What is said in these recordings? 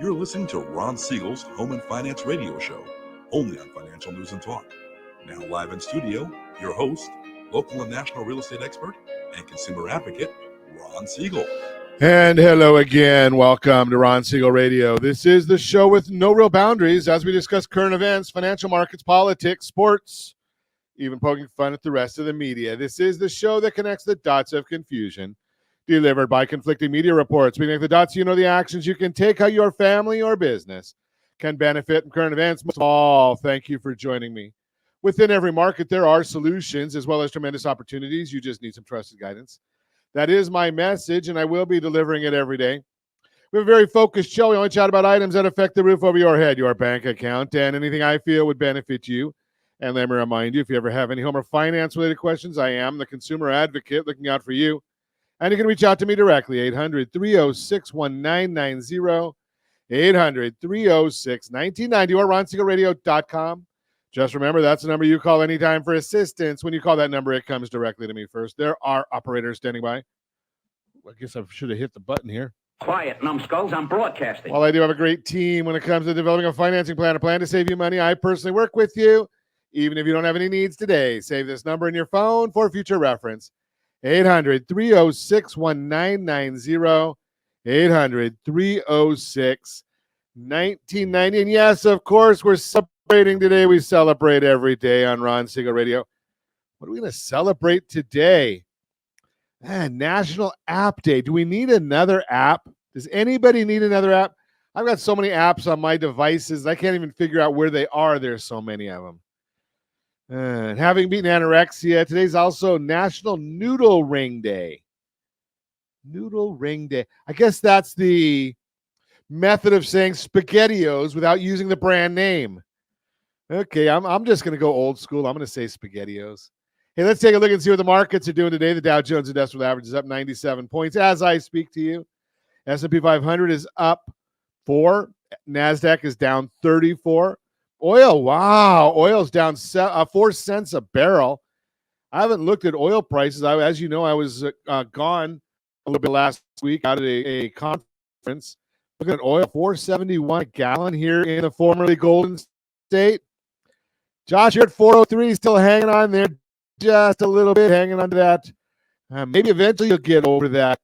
You're listening to Ron Siegel's Home and Finance Radio Show, only on Financial News and Talk. Now live in studio, your host, local and national real estate expert and consumer advocate, Ron Siegel. And hello again. Welcome to Ron Siegel Radio. This is the show with no real boundaries as we discuss current events, financial markets, politics, sports, even poking fun at the rest of the media. This is the show that connects the dots of confusion, delivered by conflicting media reports. We connect the dots so you know the actions you can take, how your family or business can benefit from current events. Most of all, thank you for joining me. Within every market, there are solutions as well as tremendous opportunities. You just need some trusted guidance. That is my message, and I will be delivering it every day. We have a very focused show. We only chat about items that affect the roof over your head, your bank account, and anything I feel would benefit you. And let me remind you, if you ever have any home or finance-related questions, I am the consumer advocate looking out for you. And you can reach out to me directly, 800-306-1990, 800-306-1990, or ronsiegelradio.com. Just remember, that's the number you call anytime for assistance. When you call that number, it comes directly to me first. There are operators standing by. I guess I should have hit the button here. Quiet, numbskulls, I'm broadcasting. Well, I do have a great team when it comes to developing a financing plan, a plan to save you money. I personally work with you, even if you don't have any needs today. Save this number in your phone for future reference. 800-306-1990, 800-306-1990. And yes, of course, we're celebrating today. We celebrate every day on Ron Siegel Radio. What are we going to celebrate today? National App Day. Do we need another app? Does anybody need another app? I've got so many apps on my devices. I can't even figure out where they are. There's so many of them. And having beaten anorexia, today's also National Noodle Ring Day. Noodle Ring Day. I guess that's the method of saying SpaghettiOs without using the brand name. Okay, I'm just going to go old school. I'm going to say SpaghettiOs. Hey, let's take a look and see what the markets are doing today. The Dow Jones Industrial Average is up 97 points as I speak to you. S&P 500 is up 4. NASDAQ is down 34. Oil, wow. Oil's down 4 cents a barrel. I haven't looked at oil prices. As you know, I was gone a little bit last week out at a conference. Looking at oil, $4.71 a gallon here in the formerly Golden State. Josh, you're at 403, still hanging on there. Just a little bit, hanging on to that. Maybe eventually you'll get over that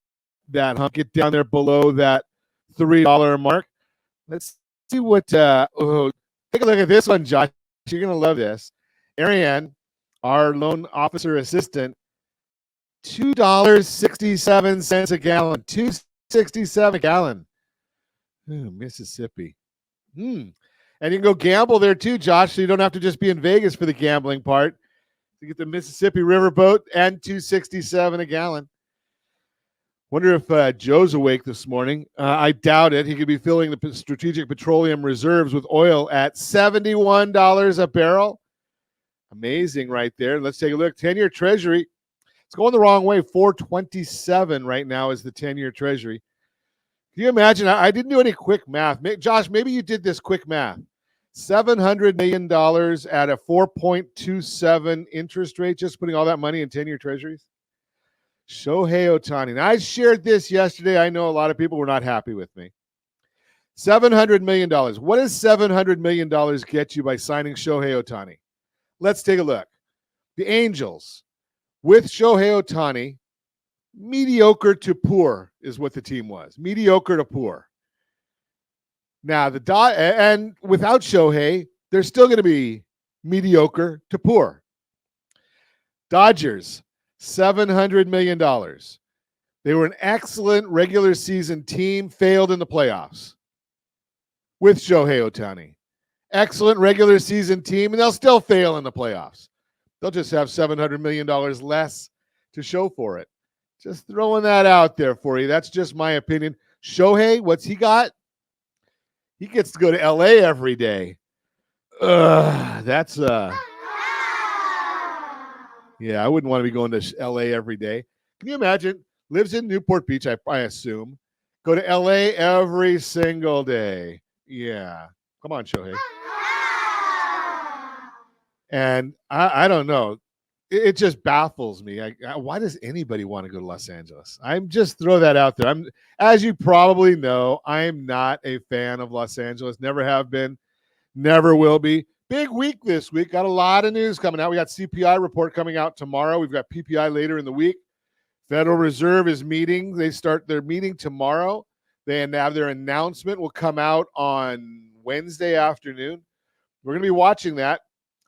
hump, get down there below that $3 mark. Let's see what. Take a look at this one, Josh. You're gonna love this. Ariane, our loan officer assistant, $2.67 a gallon. $2.67 a gallon. Mississippi. And you can go gamble there too, Josh. So you don't have to just be in Vegas for the gambling part. You get the Mississippi Riverboat and $2.67 a gallon. Wonder if Joe's awake this morning. I doubt it. He could be filling the Strategic Petroleum Reserves with oil at $71 a barrel. Amazing right there. Let's take a look. 10-year Treasury. It's going the wrong way. 427 right now is the 10-year Treasury. Can you imagine? I didn't do any quick math. Josh, maybe you did this quick math. $700 million at a 4.27 interest rate, just putting all that money in 10-year treasuries. Shohei Ohtani. Now, I shared this yesterday. I know a lot of people were not happy with me. $700 million. What does $700 million get you by signing Shohei Ohtani? Let's take a look. The Angels, with Shohei Ohtani, mediocre to poor is what the team was. Mediocre to poor. Now, and without Shohei, they're still going to be mediocre to poor. Dodgers, $700 million. They were an excellent regular season team, failed in the playoffs with Shohei Ohtani. Excellent regular season team, and they'll still fail in the playoffs. They'll just have $700 million less to show for it. Just throwing that out there for you. That's just my opinion. Shohei, what's he got? He gets to go to L.A. every day. That's yeah, I wouldn't want to be going to L.A. every day. Can you imagine? Lives in Newport Beach, I assume. Go to L.A. every single day. Yeah. Come on, Shohei. And I don't know. it just baffles me. Why does anybody want to go to Los Angeles? I'm just throw that out there. As you probably know, I'm not a fan of Los Angeles. Never have been, never will be. Big week this week. Got a lot of news coming out. We got CPI report coming out tomorrow. We've got PPI later in the week. Federal Reserve is meeting. They start their meeting tomorrow. They have their announcement will come out on Wednesday afternoon. We're going to be watching that.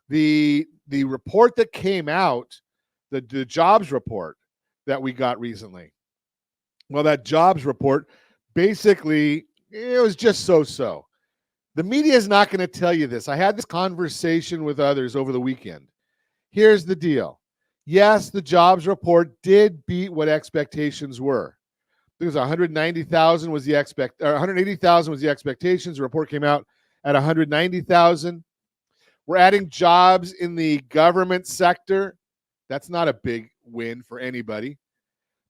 The report that came out, the jobs report that we got recently. Well, that jobs report, basically, it was just so-so. The media is not going to tell you this. I had this conversation with others over the weekend. Here's the deal. Yes, the jobs report did beat what expectations were. It was 190,000 was the 180,000 was the expectations. The report came out at 190,000. We're adding jobs in the government sector. That's not a big win for anybody.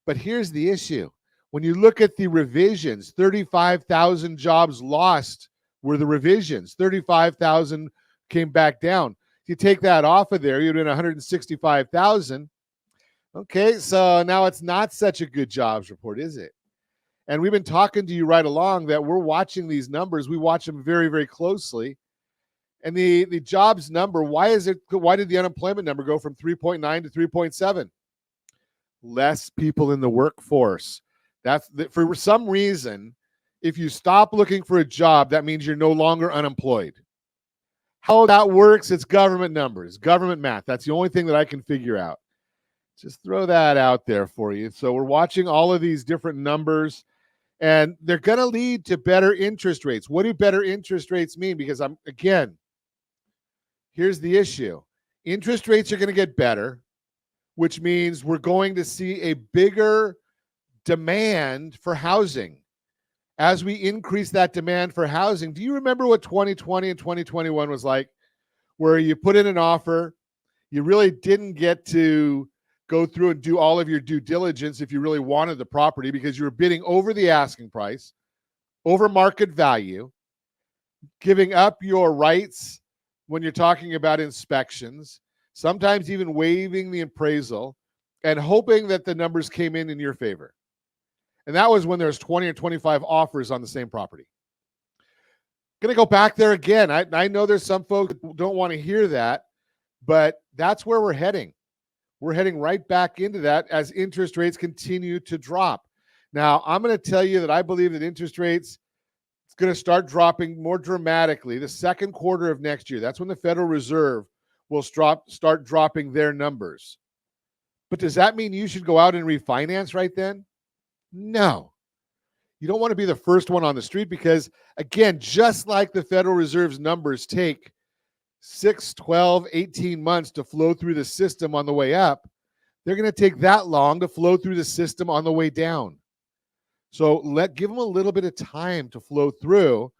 But here's the issue. When you look at the revisions, 35,000 jobs lost were the revisions. 35,000 came back down. If you take that off of there, you're doing 165,000. Okay, so now it's not such a good jobs report, is it? And we've been talking to you right along that we're watching these numbers. We watch them very, very closely. And the jobs number, why did the unemployment number go from 3.9 to 3.7? Less people in the workforce. For some reason, if you stop looking for a job, that means you're no longer unemployed. How that works, it's government numbers, government math. That's the only thing that I can figure out. Just throw that out there for you. So we're watching all of these different numbers, and they're going to lead to better interest rates. What do better interest rates mean? Because here's the issue. Interest rates are going to get better, which means we're going to see a bigger demand for housing. As we increase that demand for housing, do you remember what 2020 and 2021 was like, where you put in an offer, you really didn't get to go through and do all of your due diligence if you really wanted the property because you were bidding over the asking price, over market value, giving up your rights when you're talking about inspections, sometimes even waiving the appraisal, and hoping that the numbers came in your favor. And that was when there's 20 or 25 offers on the same property. Going to go back there again. I know there's some folks that don't want to hear that, but that's where we're heading. We're heading right back into that as interest rates continue to drop. Now, I'm going to tell you that I believe that interest rates is going to start dropping more dramatically the second quarter of next year. That's when the Federal Reserve will start dropping their numbers. But does that mean you should go out and refinance right then? No. You don't want to be the first one on the street because, again, just like the Federal Reserve's numbers take 6, 12, 18 months to flow through the system on the way up, they're going to take that long to flow through the system on the way down. So give them a little bit of time to flow through,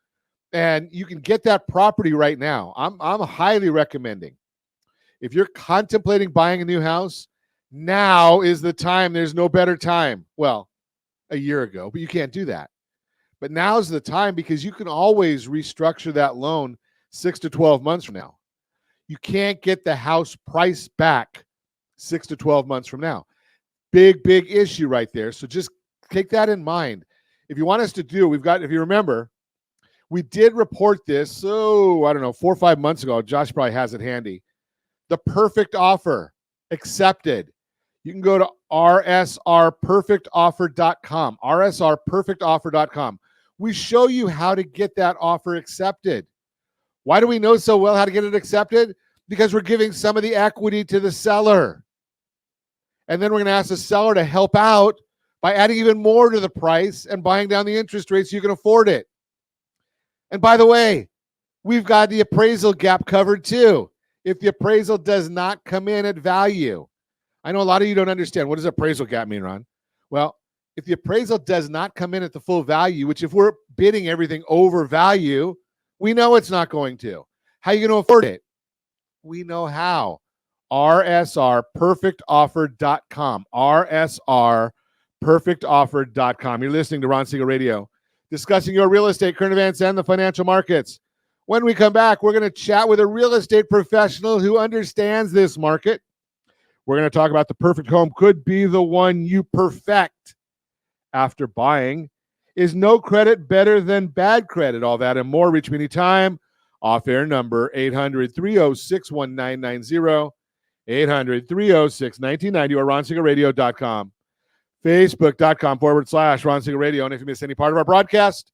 and you can get that property right now. I'm highly recommending. If you're contemplating buying a new house, now is the time. There's no better time. Well, a year ago, but you can't do that. But now's the time because you can always restructure that loan 6 to 12 months from now. You can't get the house price back 6 to 12 months from now. Big issue right there. So just take that in mind. If you want us to do, if you remember, we did report this, 4 or 5 months ago. Josh probably has it handy. The perfect offer accepted. You can go to rsrperfectoffer.com, rsrperfectoffer.com. We show you how to get that offer accepted. Why do we know so well how to get it accepted? Because we're giving some of the equity to the seller. And then we're going to ask the seller to help out by adding even more to the price and buying down the interest rate so you can afford it. And by the way, we've got the appraisal gap covered too. If the appraisal does not come in at value, I know a lot of you don't understand. What does appraisal gap mean, Ron? Well, if the appraisal does not come in at the full value, which if we're bidding everything over value, we know it's not going to. How are you going to afford it? We know how. rsrperfectoffer.com. rsrperfectoffer.com. You're listening to Ron Siegel Radio, discussing your real estate, current events, and the financial markets. When we come back, we're going to chat with a real estate professional who understands this market. We're going to talk about the perfect home could be the one you perfect after buying. Is no credit better than bad credit? All that and more. Reach me anytime. Off-air number 800-306-1990, 800-306-1990, or ronsiegelradio.com, facebook.com/Ron Siegel Radio. And if you miss any part of our broadcast,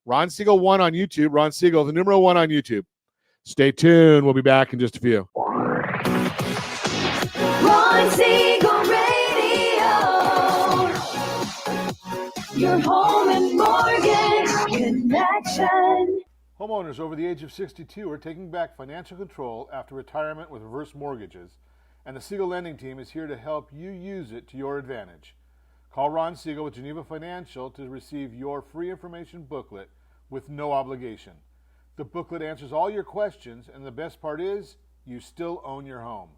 Ron Siegel 1 on YouTube, Ron Siegel, the numero 1 on YouTube. Stay tuned. We'll be back in just a few. Ron Siegel Radio, your home and mortgage connection. Homeowners over the age of 62 are taking back financial control after retirement with reverse mortgages, and the Siegel Lending Team is here to help you use it to your advantage. Call Ron Siegel with Geneva Financial to receive your free information booklet with no obligation. The booklet answers all your questions, and the best part is, you still own your home.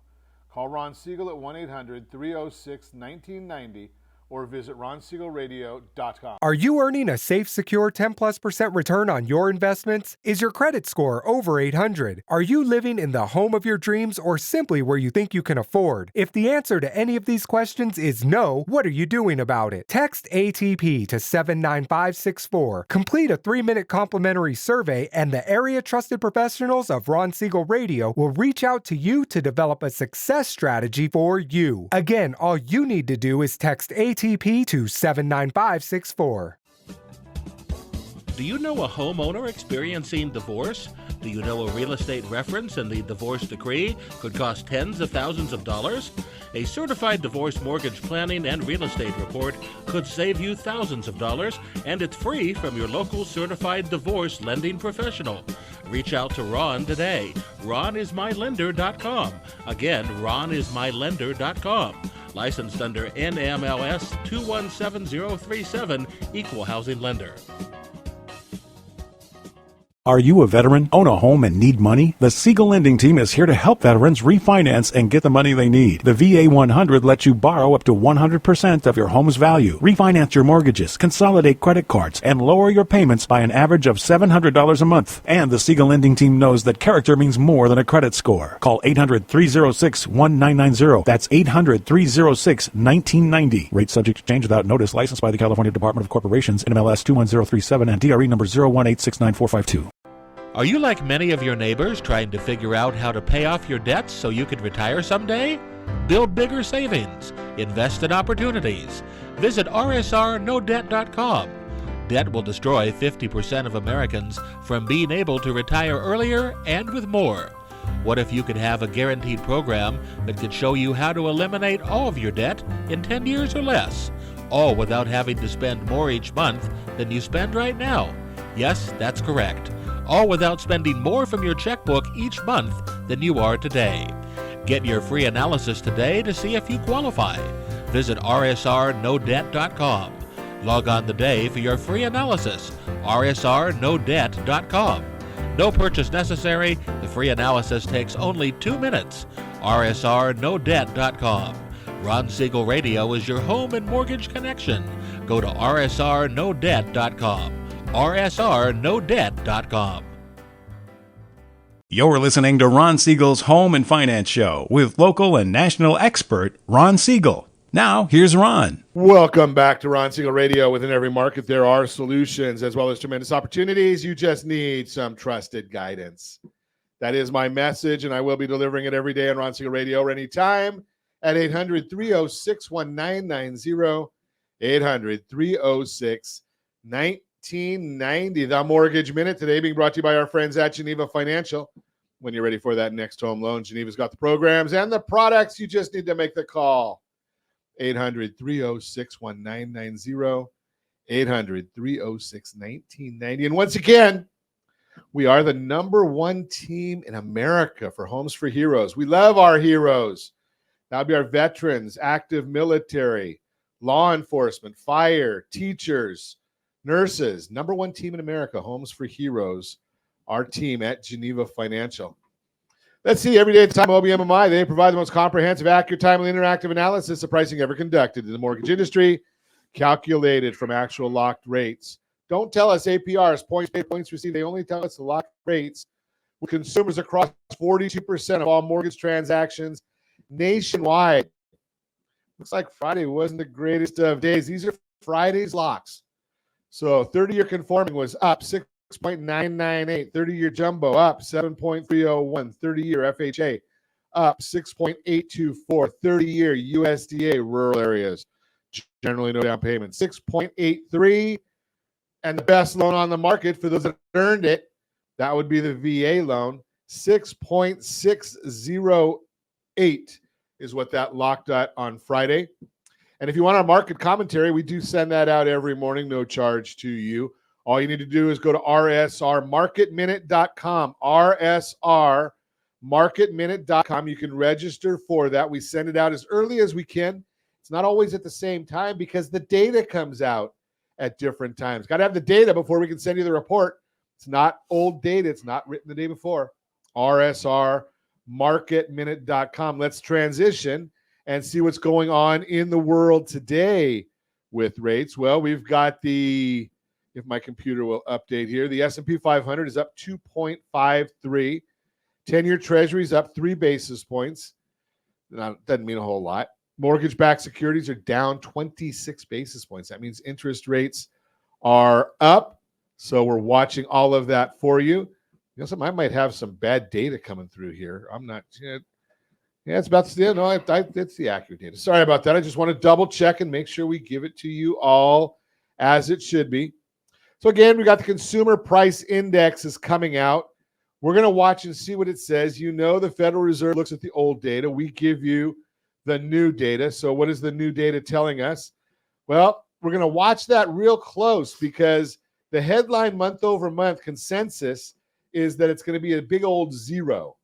Call Ron Siegel at 1-800-306-1990 or visit ronsiegelradio.com. Are you earning a safe, secure 10+% return on your investments? Is your credit score over 800? Are you living in the home of your dreams or simply where you think you can afford? If the answer to any of these questions is no, what are you doing about it? Text ATP to 79564. Complete a 3-minute complimentary survey, and the area trusted professionals of Ron Siegel Radio will reach out to you to develop a success strategy for you. Again, all you need to do is text ATP to 79564. Do you know a homeowner experiencing divorce? Do you know a real estate reference and the divorce decree could cost tens of thousands of dollars? A certified divorce mortgage planning and real estate report could save you thousands of dollars, and it's free from your local certified divorce lending professional. Reach out to Ron today. RonIsMyLender.com. Again, RonIsMyLender.com. Licensed under NMLS 217037, Equal Housing Lender. Are you a veteran, own a home, and need money? The Siegel Lending Team is here to help veterans refinance and get the money they need. The VA 100 lets you borrow up to 100% of your home's value, refinance your mortgages, consolidate credit cards, and lower your payments by an average of $700 a month. And the Siegel Lending Team knows that character means more than a credit score. Call 800-306-1990. That's 800-306-1990. Rate subject to change without notice. Licensed by the California Department of Corporations, NMLS 21037, and DRE number 018694452. Are you like many of your neighbors trying to figure out how to pay off your debts so you could retire someday? Build bigger savings. Invest in opportunities. Visit rsrnodebt.com. Debt will destroy 50% of Americans from being able to retire earlier and with more. What if you could have a guaranteed program that could show you how to eliminate all of your debt in 10 years or less, all without having to spend more each month than you spend right now? Yes, that's correct. All without spending more from your checkbook each month than you are today. Get your free analysis today to see if you qualify. Visit rsrnodebt.com. Log on today for your free analysis, rsrnodebt.com. No purchase necessary. The free analysis takes only 2 minutes. rsrnodebt.com. Ron Siegel Radio is your home and mortgage connection. Go to rsrnodebt.com. rsrnodebt.com. You're listening to Ron Siegel's Home and Finance Show with local and national expert Ron Siegel. Now, here's Ron. Welcome back to Ron Siegel Radio. Within every market, there are solutions as well as tremendous opportunities. You just need some trusted guidance. That is my message, and I will be delivering it every day on Ron Siegel Radio or anytime at 800-306-1990, 800-306-1990. The Mortgage Minute today being brought to you by our friends at Geneva Financial. When you're ready for that next home loan, Geneva's got the programs and the products. You just need to make the call. 800-306-1990, 800-306-1990. And once again, we are the #1 team in America for Homes for Heroes. We love our heroes. That would be our veterans, active military, law enforcement, fire, teachers, nurses. #1 team in America, Homes for Heroes, our team at Geneva Financial. Let's see, every day at the time of OBMMI, they provide the most comprehensive, accurate, timely, interactive analysis of pricing ever conducted in the mortgage industry, calculated from actual locked rates. Don't tell us APRs, points paid, points received. They only tell us the locked rates with consumers across 42% of all mortgage transactions nationwide. Looks like Friday wasn't the greatest of days. These are Friday's locks. So 30-year conforming was up 6.998. 30-year jumbo up 7.301. 30-year FHA up 6.824. 30-year USDA rural areas, generally no down payment, 6.83. And the best loan on the market for those that earned it, that would be the VA loan, 6.608 is what that locked at on Friday. And if you want our market commentary, we do send that out every morning, no charge to you. All you need to do is go to rsrmarketminute.com, rsrmarketminute.com. You can register for that. We send it out as early as we can. It's not always at the same time because the data comes out at different times. Got to have the data before we can send you the report. It's not old data. It's not written the day before. rsrmarketminute.com. Let's transition and see what's going on in the world today with rates. Well, we've got if my computer will update here, the S&P 500 is up 2.53. 10-year Treasury is up 3 basis points. Doesn't mean a whole lot. Mortgage-backed securities are down 26 basis points. That means interest rates are up. So we're watching all of that for you. I might have some bad data coming through here. I'm not. Yeah, it's about to. No, it's the accurate data. Sorry about that. I just want to double check and make sure we give it to you all as it should be. So again, we got the Consumer Price Index is coming out. We're going to watch and see what it says. The Federal Reserve looks at the old data. We give you the new data. So what is the new data telling us? Well, we're going to watch that real close because the headline month-over-month consensus is that it's going to be a big old 0.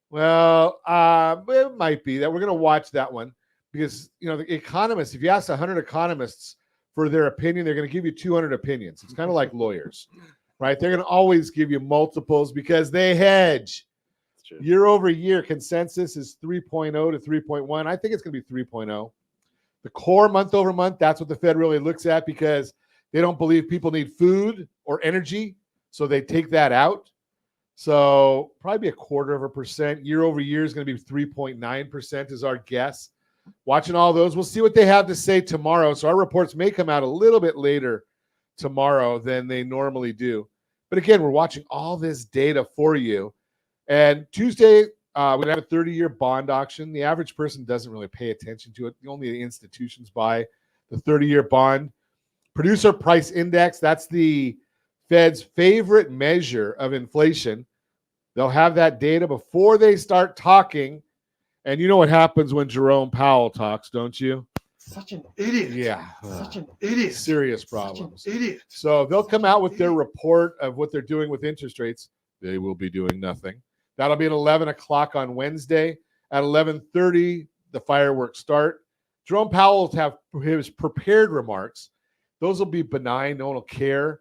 Well, it might be that. We're going to watch that one because, the economists, if you ask 100 economists for their opinion, they're going to give you 200 opinions. It's kind of like lawyers, right? They're going to always give you multiples because they hedge. Year over year consensus is 3.0 to 3.1. I think it's going to be 3.0. The core month over month, that's what the Fed really looks at because they don't believe people need food or energy, so they take that out. So probably be 0.25%. Year over year is going to be 3.9% is our guess. Watching all those, we'll see what they have to say tomorrow. So our reports may come out a little bit later tomorrow than they normally do. But again, we're watching all this data for you. And Tuesday, we're going to have a 30-year bond auction. The average person doesn't really pay attention to it. Only the institutions buy the 30-year bond. Producer Price Index, that's the Fed's favorite measure of inflation. They'll have that data before they start talking. And you know what happens when Jerome Powell talks, don't you? Such an idiot. Yeah. Such an idiot. Serious problems. Such an idiot. So they'll come out with their report of what they're doing with interest rates. They will be doing nothing. That'll be at 11 o'clock on Wednesday. At 11:30, the fireworks start. Jerome Powell will have his prepared remarks. Those will be benign. No one will care.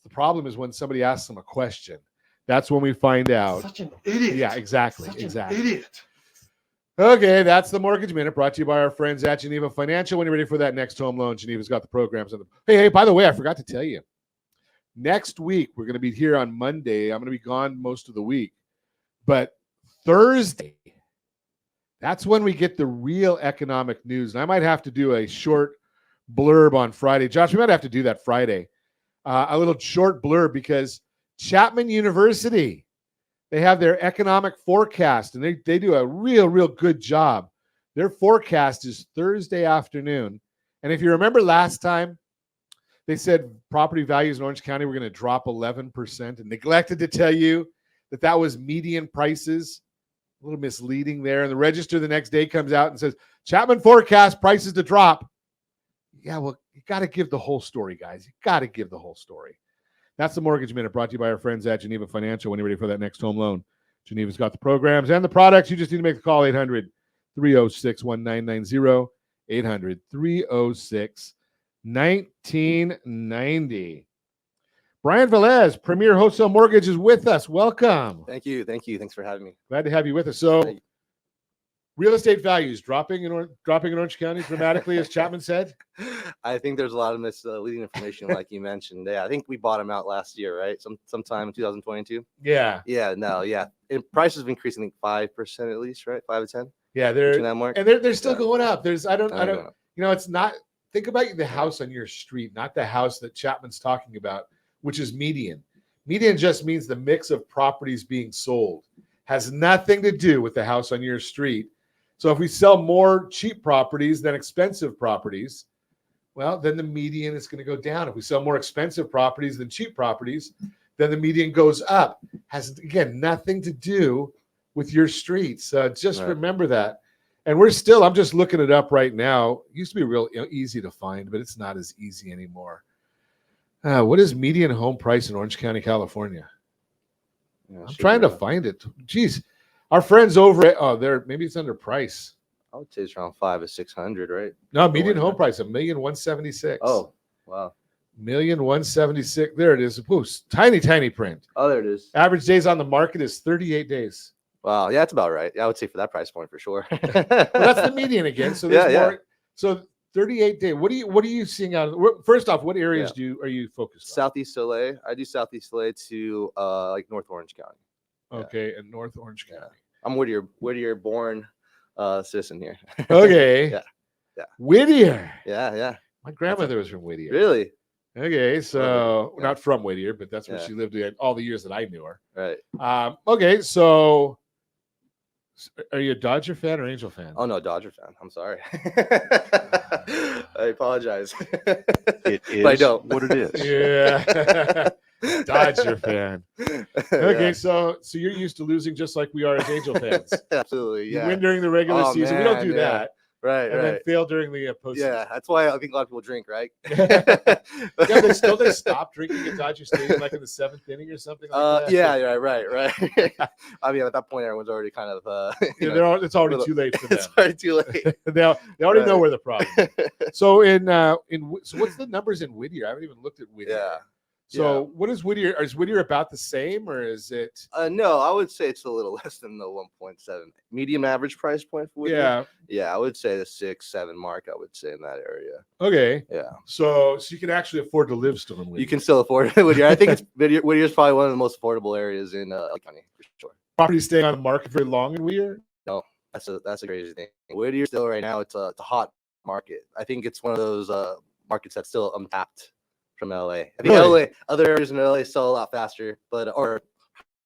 The problem is when somebody asks them a question. That's when we find out. Such an idiot. Yeah, exactly. Such exactly. an idiot. Okay, that's the Mortgage Minute brought to you by our friends at Geneva Financial. When you're ready for that next home loan, Geneva's got the programs. Hey, by the way, I forgot to tell you. Next week, we're going to be here on Monday. I'm going to be gone most of the week. But Thursday, that's when we get the real economic news. And I might have to do a short blurb on Friday. Josh, we might have to do that Friday. A little short blurb because Chapman University, they have their economic forecast, and they do a real good job. Their forecast is Thursday afternoon. And if you remember last time, they said property values in Orange County were going to drop 11% and neglected to tell you that was median prices. A little misleading there. And the Register the next day comes out and says, Chapman forecast prices to drop. Yeah, well, you got to give the whole story, guys. You got to give the whole story. That's the Mortgage Minute brought to you by our friends at Geneva Financial. When you're ready for that next home loan, Geneva's got the programs and the products. You just need to make the call, 800-306-1990, 800-306-1990. Brian Velez, Premier Wholesale Mortgage, is with us. Welcome. Thank you. Thanks for having me. Glad to have you with us. So, real estate values dropping in Orange County dramatically, as Chapman said. I think there's a lot of misleading information, like you mentioned. Yeah, I think we bought them out last year, right? Sometime in 2022. Yeah. Yeah. And prices have increased, I think 5% at least, right? 5 to 10. Yeah, between they're that mark. and they're still Yeah. going up. There's I don't They're going up. it's not. Think about the house on your street, not the house that Chapman's talking about, which is median. Median just means the mix of properties being sold. Has nothing to do with the house on your street. So if we sell more cheap properties than expensive properties, well, then the median is going to go down. If we sell more expensive properties than cheap properties, then the median goes up. Has, again, nothing to do with your streets. Just Right. remember that. And I'm just looking it up right now. It used to be real easy to find, but it's not as easy anymore. What is median home price in Orange County, California? Yeah, I'm should trying be to find it. Geez, our friends over at, maybe it's under price. I would say it's around 500 to 600, right? No, median Orange home County. price, $1,176,000. Oh, wow. $1,176,000. There it is. Ooh, tiny print. Oh, there it is. Average days on the market is 38 days. Wow. Yeah, that's about right. Yeah, I would say for that price point for sure. Well, that's the median again. So there's Yeah, more. So 38 days. What are you seeing out of? First off, what areas are you focused on? Southeast LA. I do Southeast LA to like North Orange County. Okay, and North Orange County. I'm Whittier born citizen here. Okay. Yeah. Whittier. Yeah. My grandmother was from Whittier. Really? Okay, so Yeah. not from Whittier, but that's where Yeah. she lived all the years that I knew her. Right. Okay, so are you a Dodger fan or Angel fan? Oh no, Dodger fan. I'm sorry. I apologize. It is But I don't. what it is. Yeah. Dodger fan. Okay, Yeah. so you're used to losing just like we are as Angel fans. Absolutely. You Yeah. win during the regular Oh, season. We don't man, do yeah. that. Right. And then Right. fail during the postseason. Yeah. That's why I think a lot of people drink, right? Yeah, they stopped drinking at Dodger Stadium like in the 7th inning or something like that. Yeah. Right. I mean, at that point, everyone's already kind of. Yeah, it's already too late for them. It's already too late. they already know Right. where the problem is. So so what's the numbers in Whittier? I haven't even looked at Whittier. Yeah. So what is Whittier? Is Whittier about the same, or is it? No, I would say it's a little less than the 1.7 medium average price point for Whittier. Yeah. Yeah, I would say the 6-7 mark. I would say in that area. Okay. Yeah. So you can actually afford to live still in Whittier. You can still afford it. Whittier. I think it's Whittier's probably one of the most affordable areas in LA County for sure. Property staying on the market very long in Whittier. No, that's a crazy thing. Whittier still right now. It's a hot market. I think it's one of those markets that's still untapped from LA. I think Really? LA, other areas in LA sell a lot faster, but or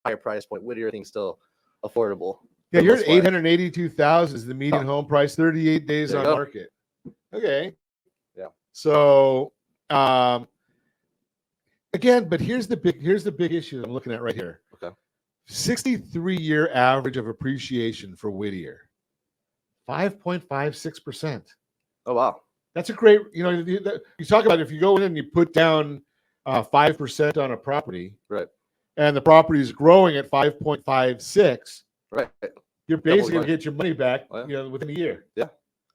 higher price point. Whittier, I think, still affordable. Yeah, for the you're most at part. 882,000 is the median home price. 38 days There on you go. market. Okay. Yeah. So again, but here's the big issue I'm looking at right here. Okay. 63-year average of appreciation for Whittier. 5.56%. Oh wow. That's a great, you talk about if you go in and you put down 5% on a property, Right. and the property is growing at 5.56, Right. you're basically money. going to get your money back, Oh, yeah. within a year.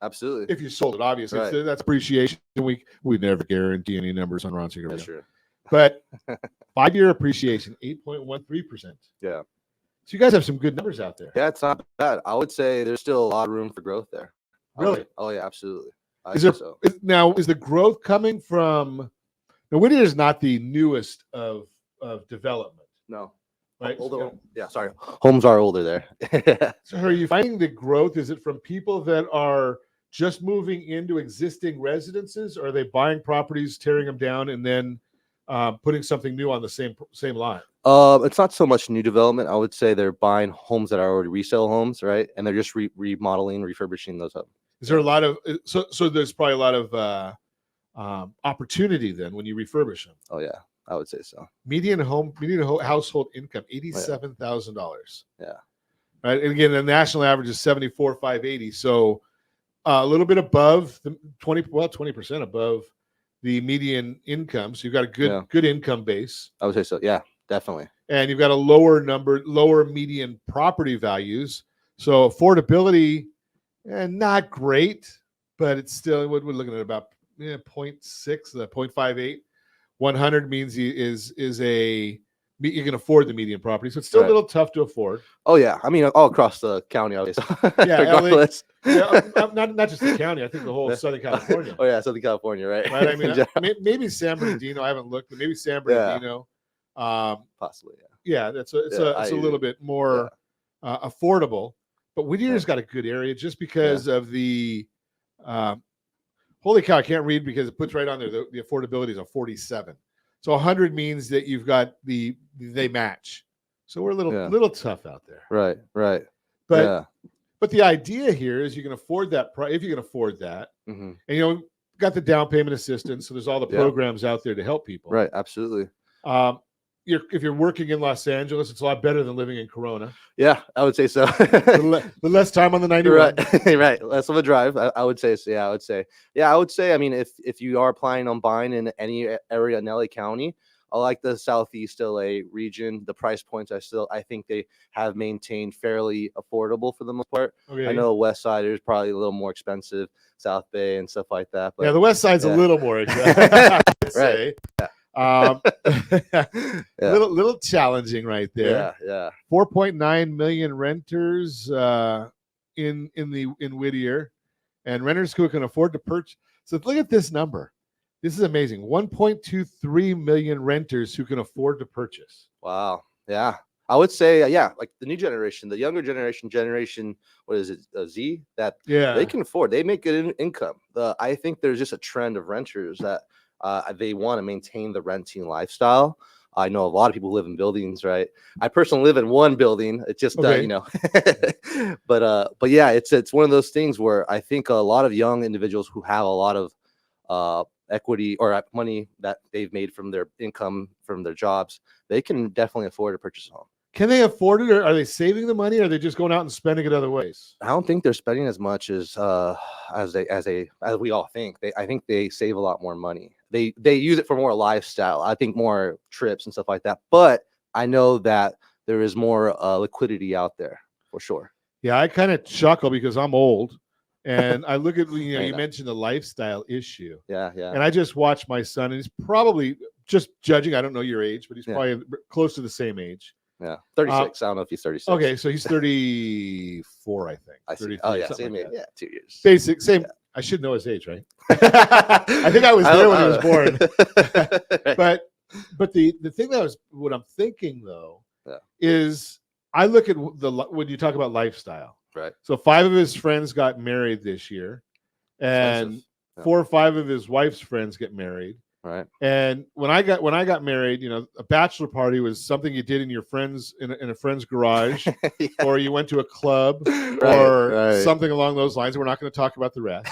Absolutely. If you sold it, obviously. Right. That's appreciation. We never guarantee any numbers on Ron Seeger That's Radio. true. But 5-year appreciation, 8.13%. Yeah. So you guys have some good numbers out there. Yeah, it's not bad. I would say there's still a lot of room for growth there. Really? Oh yeah, absolutely. I Is there think so. is the growth coming from? Now, Whittier is not the newest of development, No. right? Older. Yeah, sorry. Homes are older there. So are you finding the growth? Is it from people that are just moving into existing residences, or are they buying properties, tearing them down, and then putting something new on the same lot? It's not so much new development. I would say they're buying homes that are already resale homes, right? And they're just remodeling, refurbishing those up. Is there a lot of so there's probably a lot of opportunity then when you refurbish them? Oh yeah, I would say so. Median household income $87,000. Yeah. Right, and again, the national average is 74,580. So a little bit above the 20% above the median income. So you've got a good income base, I would say so. Yeah, definitely. and you've got a lower median property values. So affordability, not great, but it's still what we're looking at about 0.6, 0.58. 100 means you can afford the median property, so it's still Right. a little tough to afford. Oh yeah, I mean all across the county, obviously. Yeah, regardless. Not just the county. I think the whole Southern California. Oh yeah, Southern California, right? Right. I mean, In general. maybe San Bernardino. I haven't looked, but maybe San Bernardino. Possibly. Yeah. Yeah, it's Yeah, a little bit more affordable. but Whittier's got a good area just because of the. Holy cow! I can't read because it puts right on there the affordability is a 47. So 100 means that you've got they match. So we're a little tough out there. Right. But the idea here is you can afford that if you can afford that, and got the down payment assistance. So there's all the programs out there to help people. Right. Absolutely. If you're working in Los Angeles, it's a lot better than living in Corona. Yeah, I would say so. The less time on the 91. Right. Less of a drive. I would say so. Yeah, I would say. I mean, if you are planning on buying in any area in LA County, I like the Southeast LA region. The price points I think they have maintained fairly affordable for the most part. Okay. I know West Side is probably a little more expensive, South Bay and stuff like that. But the West Side's a little more expensive. I would say. Yeah. Little challenging right there. Yeah. 4.9 million renters in Whittier, and renters who can afford to purchase. So look at this number. This is amazing. 1.23 million renters who can afford to purchase. Wow. Yeah. I would say, like the new generation, the younger generation, what is it, Z? That they can afford. They make good income. I think there's just a trend of renters that they want to maintain the renting lifestyle. I know a lot of people live in buildings, right? I personally live in one building. It's just, but yeah, it's one of those things where I think a lot of young individuals who have a lot of equity or money that they've made from their income from their jobs, they can definitely afford to purchase a home. Can they afford it, or are they saving the money, or are they just going out and spending it other ways? I don't think they're spending as much as we all think. I think they save a lot more money. They use it for more lifestyle. I think more trips and stuff like that. But I know that there is more liquidity out there for sure. Yeah, I kind of chuckle because I'm old, and I look at you mentioned the lifestyle issue. Yeah. And I just watched my son, and he's probably just judging. I don't know your age, but he's probably close to the same age. Yeah, 36. I don't know if he's 36. Okay, so he's 34, I think. I see. Oh yeah, same age. Yeah, 2 years. Basic, same. Yeah. I should know his age, right? I think I was there when he was born. But the thing what I'm thinking though is I look at when you talk about lifestyle. Right. So 5 of his friends got married this year, and 4 or 5 of his wife's friends get married. Right. And when I got married, a bachelor party was something you did in your friends in a friend's garage, or you went to a club, or something along those lines. We're not going to talk about the rest.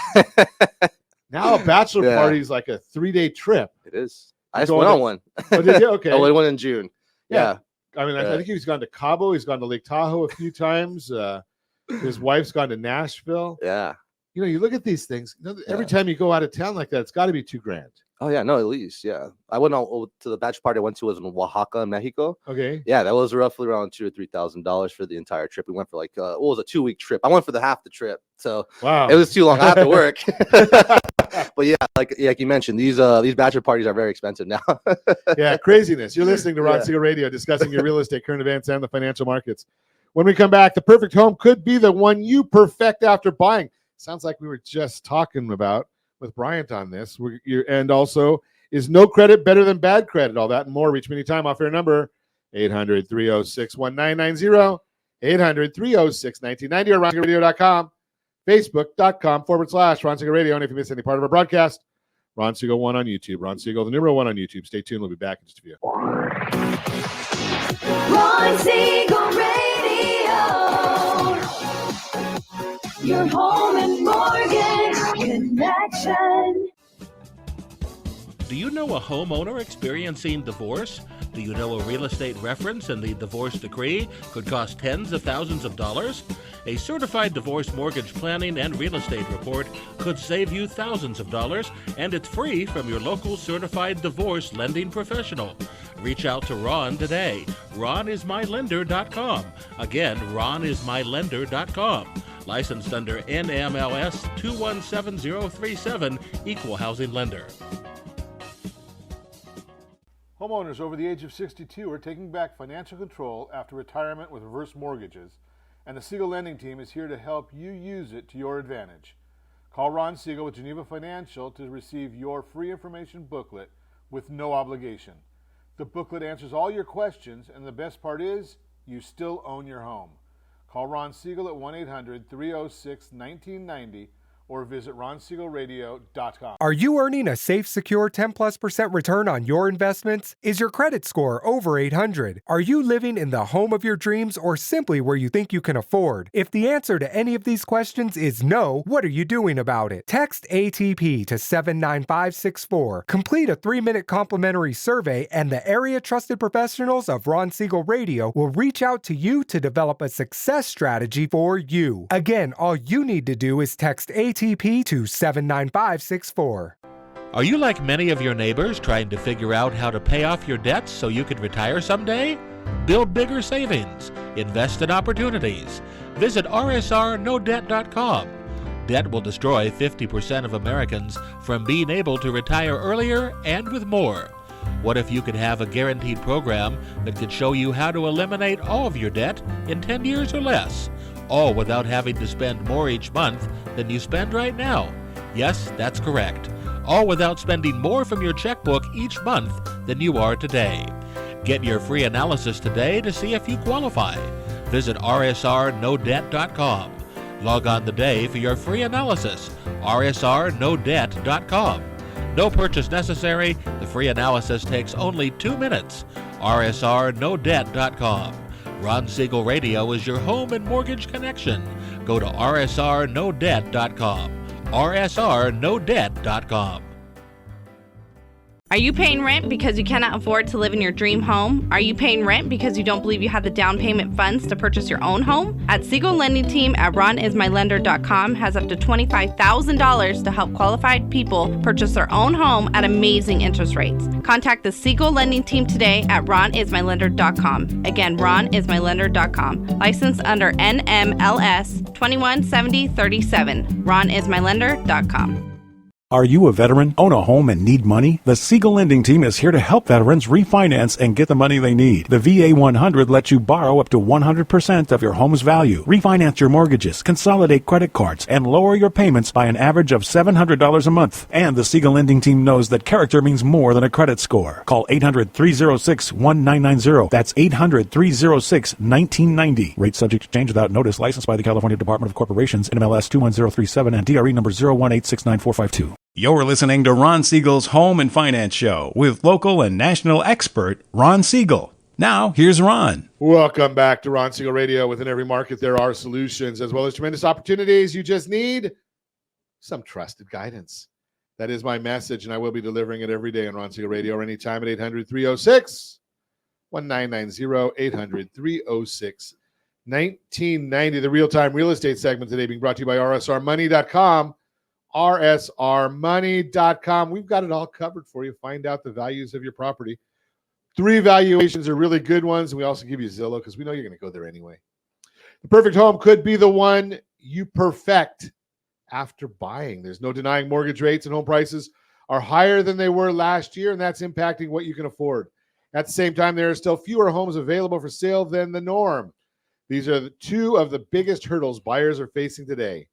Now a bachelor party is like a 3-day trip. It is. I just went on one. Oh, did you? Okay. I went one in June. Yeah. I mean, I think he's gone to Cabo. He's gone to Lake Tahoe a few times. His wife's gone to Nashville. Yeah. You look at these things. Every time you go out of town like that, it's got to be $2,000. Oh yeah, no, at least I went to the bachelor party I went to was in Oaxaca, Mexico. Okay. Yeah, that was roughly around $2,000 to $3,000 for the entire trip. We went for like what was a 2-week trip. I went for the half the trip, so wow, it was too long. I have to work. But yeah, like you mentioned, these bachelor parties are very expensive now. Yeah, craziness. You're listening to Ron Siegel Radio, discussing your real estate, current events, and the financial markets. When we come back, the perfect home could be the one you perfect after buying. Sounds like we were just talking about with Bryant on this. And also, is no credit better than bad credit? All that and more. Reach me anytime. Off air number 800-306-1990, 800-306-1990, or RonSiegelRadio.com, Facebook.com/Ron Siegel Radio. And if you miss any part of our broadcast, Ron Siegel 1 on YouTube. Ron Siegel, the number 1 on YouTube. Stay tuned. We'll be back in just a few. Ron Siegel Radio, your home and mortgage connection. Do you know a homeowner experiencing divorce? Do you know a real estate reference and the divorce decree could cost tens of thousands of dollars? A certified divorce mortgage planning and real estate report could save you thousands of dollars, and it's free from your local certified divorce lending professional. Reach out to Ron today. RonIsMyLender.com. Again, RonIsMyLender.com. Licensed under NMLS 217037, Equal Housing Lender. Homeowners over the age of 62 are taking back financial control after retirement with reverse mortgages, and the Siegel Lending Team is here to help you use it to your advantage. Call Ron Siegel with Geneva Financial to receive your free information booklet with no obligation. The booklet answers all your questions, and the best part is, you still own your home. Call Ron Siegel at 1-800-306-1990 or visit ronsiegelradio.com. Are you earning a safe, secure 10+% return on your investments? Is your credit score over 800? Are you living in the home of your dreams or simply where you think you can afford? If the answer to any of these questions is no, what are you doing about it? Text ATP to 79564. Complete a 3-minute complimentary survey and the area trusted professionals of Ron Siegel Radio will reach out to you to develop a success strategy for you. Again, all you need to do is text ATP to 79564. Are you like many of your neighbors trying to figure out how to pay off your debts so you could retire someday? Build bigger savings. Invest in opportunities. Visit rsrnodebt.com. Debt will destroy 50% of Americans from being able to retire earlier and with more. What if you could have a guaranteed program that could show you how to eliminate all of your debt in 10 years or less? All without having to spend more each month than you spend right now. Yes, that's correct. All without spending more from your checkbook each month than you are today. Get your free analysis today to see if you qualify. Visit rsrnodebt.com. Log on today for your free analysis. rsrnodebt.com. No purchase necessary. The free analysis takes only 2 minutes. rsrnodebt.com. Ron Siegel Radio is your home and mortgage connection. Go to rsrnodebt.com. rsrnodebt.com. Are you paying rent because you cannot afford to live in your dream home? Are you paying rent because you don't believe you have the down payment funds to purchase your own home? At Siegel Lending Team at ronismylender.com has up to $25,000 to help qualified people purchase their own home at amazing interest rates. Contact the Siegel Lending Team today at ronismylender.com. Again, ronismylender.com. Licensed under NMLS 217037. ronismylender.com. Are you a veteran, own a home, and need money? The Siegel Lending Team is here to help veterans refinance and get the money they need. The VA 100 lets you borrow up to 100% of your home's value, refinance your mortgages, consolidate credit cards, and lower your payments by an average of $700 a month. And the Siegel Lending Team knows that character means more than a credit score. Call 800-306-1990. That's 800-306-1990. Rate subject to change without notice. Licensed by the California Department of Corporations, NMLS 21037, and DRE number 018694452. You're listening to Ron Siegel's Home and Finance Show with local and national expert Ron Siegel. Now, here's Ron. Welcome back to Ron Siegel Radio. Within every market, there are solutions as well as tremendous opportunities. You just need some trusted guidance. That is my message, and I will be delivering it every day on Ron Siegel Radio or anytime at 800-306-1990, 800-306-1990. The real-time real estate segment today being brought to you by rsrmoney.com. rsrmoney.com. We've got it all covered for you. Find out the values of your property. 3 valuations are really good ones. And we also give you Zillow because we know you're going to go there anyway. The perfect home could be the one you perfect after buying. There's no denying mortgage rates and home prices are higher than they were last year, and that's impacting what you can afford. At the same time, there are still fewer homes available for sale than the norm. These are 2 of the biggest hurdles buyers are facing today.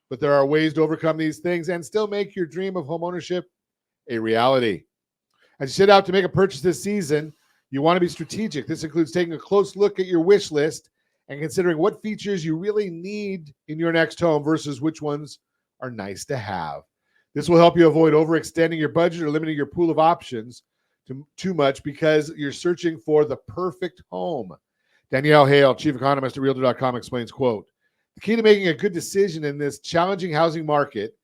But there are ways to overcome these things and still make your dream of home ownership a reality. As you set out to make a purchase this season, you want to be strategic. This includes taking a close look at your wish list and considering what features you really need in your next home versus which ones are nice to have. This will help you avoid overextending your budget or limiting your pool of options too much because you're searching for the perfect home. Danielle Hale, chief economist at Realtor.com, explains, quote, "The key to making a good decision in this challenging housing market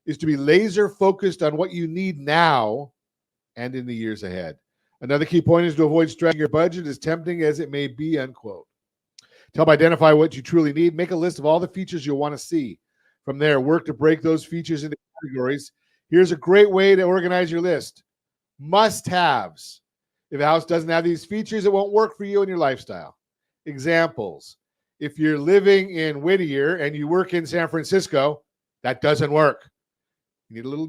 is to be laser focused on what you need now and in the years ahead. Another key point is to avoid stretching your budget, as tempting as it may be," unquote. To help identify what you truly need, make a list of all the features you'll want to see. From there, work to break those features into categories. Here's a great way to organize your list. Must-haves. If a house doesn't have these features, it won't work for you and your lifestyle. Examples. If you're living in Whittier and you work in San Francisco, that doesn't work. You need a little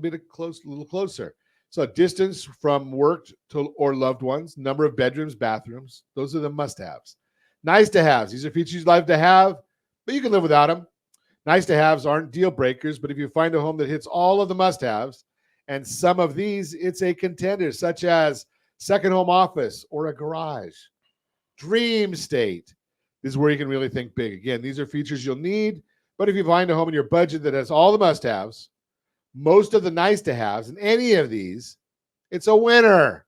closer. So distance from work to or loved ones, number of bedrooms, bathrooms. Those are the must-haves. Nice-to-haves. These are features you'd like to have, but you can live without them. Nice-to-haves aren't deal breakers, but if you find a home that hits all of the must-haves, and some of these, it's a contender, such as second home office or a garage. Dream state. This is where you can really think big. Again, these are features you'll need, but if you find a home in your budget that has all the must-haves, most of the nice-to-haves, and any of these, it's a winner.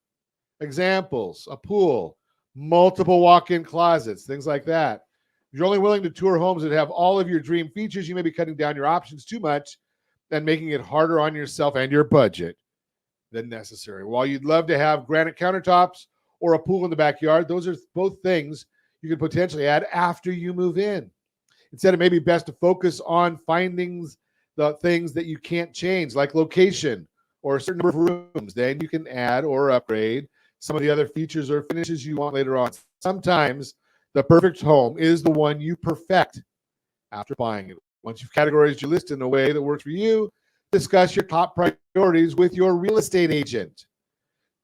Examples: a pool, multiple walk-in closets, things like that. If you're only willing to tour homes that have all of your dream features, you may be cutting down your options too much and making it harder on yourself and your budget than necessary. While you'd love to have granite countertops or a pool in the backyard, those are both things you could potentially add after you move in. Instead, it may be best to focus on finding the things that you can't change, like location or a certain number of rooms. Then you can add or upgrade some of the other features or finishes you want later on. Sometimes the perfect home is the one you perfect after buying it. Once you've categorized your list in a way that works for you, discuss your top priorities with your real estate agent.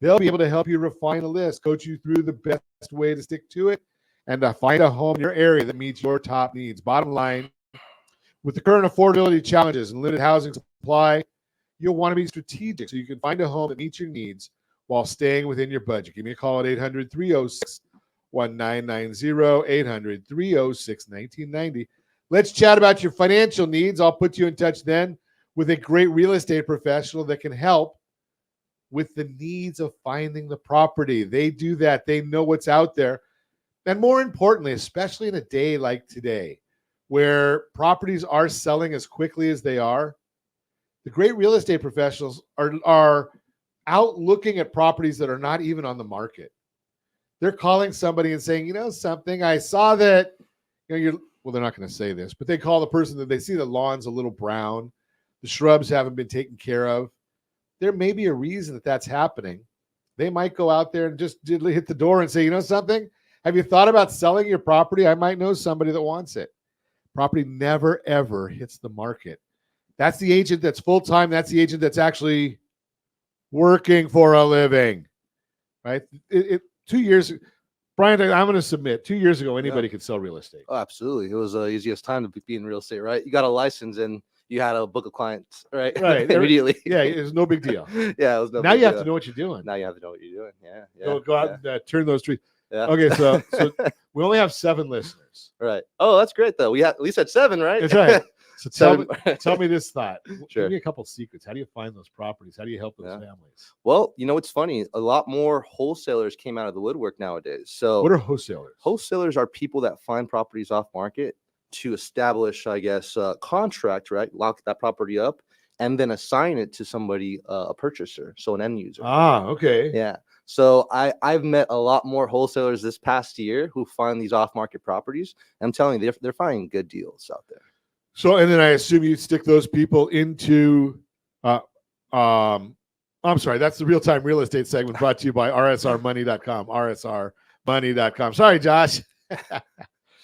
They'll be able to help you refine a list, coach you through the best way to stick to it, and to find a home in your area that meets your top needs. Bottom line, with the current affordability challenges and limited housing supply, you'll want to be strategic so you can find a home that meets your needs while staying within your budget. Give me a call at 800-306-1990, 800-306-1990. Let's chat about your financial needs. I'll put you in touch then with a great real estate professional that can help with the needs of finding the property. They do that. They know what's out there. And more importantly, especially in a day like today, where properties are selling as quickly as they are, the great real estate professionals are out looking at properties that are not even on the market. They're calling somebody and saying, you know something, I saw that, well, they're not going to say this, but they call the person that they see the lawn's a little brown, the shrubs haven't been taken care of. There may be a reason that that's happening. They might go out there and just hit the door and say, you know something, have you thought about selling your property? I might know somebody that wants it. Property never, ever hits the market. That's the agent that's full-time. That's the agent that's actually working for a living, right? 2 years, Brian, I'm going to submit 2 years ago, anybody could sell real estate. Oh, absolutely. It was the easiest time to be in real estate, right? You got a license and you had a book of clients, right? Right. Immediately. Yeah, it was no big deal. Yeah, it was no now big you have deal. to know what you're doing. Now you have to know what you're doing. Yeah. Go out and turn those trees. Yeah. Okay, so we only have 7 listeners. Right. Oh, that's great though. We at least had 7, right? That's right. So tell me this thought. Sure. Give me a couple of secrets. How do you find those properties? How do you help those families? Well, it's funny. A lot more wholesalers came out of the woodwork nowadays. So what are wholesalers? Wholesalers are people that find properties off market to establish, I guess, a contract, right? Lock that property up and then assign it to somebody, a purchaser, so an end user. Ah, okay. Yeah. So I've met a lot more wholesalers this past year who find these off-market properties. I'm telling you, they're finding good deals out there. So, and then I assume you stick those people into, I'm sorry, that's the real-time real estate segment brought to you by rsrmoney.com, rsrmoney.com. Sorry, Josh.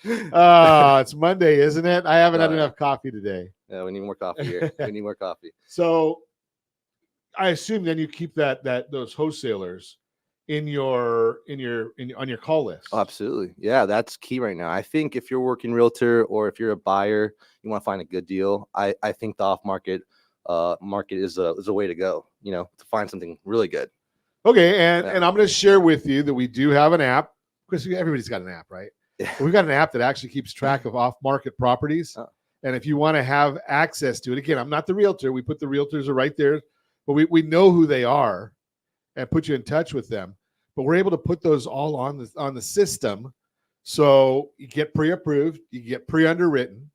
It's Monday, isn't it? I haven't had enough coffee today. Yeah, we need more coffee here. We need more coffee. So I assume then you keep those wholesalers on your call list. Oh, absolutely. Yeah, that's key right now. I think if you're working realtor or if you're a buyer, you want to find a good deal. I think the off market is a way to go, to find something really good. Okay, and I'm going to share with you that we do have an app, because everybody's got an app, right? Yeah. We've got an app that actually keeps track of off-market properties. Oh. And if you want to have access to it, again, I'm not the realtor. We put the realtors right there, but we know who they are and put you in touch with them. But we're able to put those all on the system. So you get pre-approved, you get pre-underwritten.